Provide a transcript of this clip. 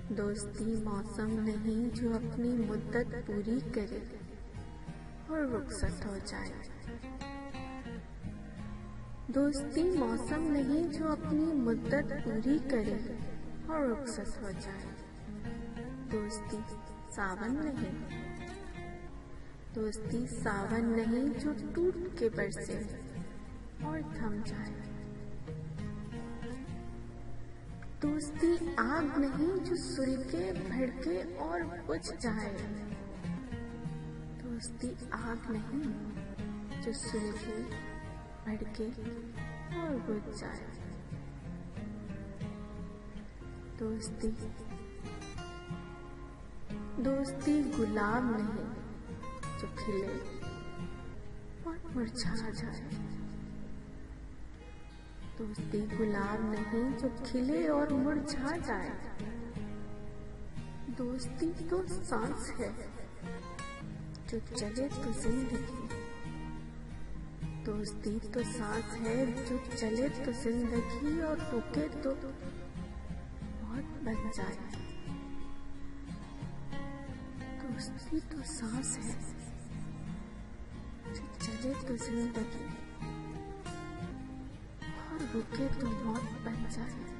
दोस्ती मौसम नहीं जो अपनी मुद्दत पूरी करे और रुखसत हो जाए। दोस्ती मौसम नहीं जो अपनी मुद्दत पूरी करे और रुखसत हो जाए। दोस्ती सावन नहीं, दोस्ती सावन नहीं जो टूट के बरसे और थम जाए। दोस्ती आग नहीं जो सुलगे भड़के और बुझ जाए। दोस्ती आग नहीं जो सुलगे भड़के और बुझ जाए। दोस्ती गुलाब नहीं जो खिले और मुरझा जाए। दोस्ती गुलाब नहीं जो खिले और मुरझा जाए। दोस्ती तो सांस है जो चले तो जिंदगी। दोस्ती तो सांस है जो चले तो जिंदगी और रुके तो मौत बन जाए। दोस्ती तो सांस है जो चले तो जिंदगी और रुके तो मौत बन जाए।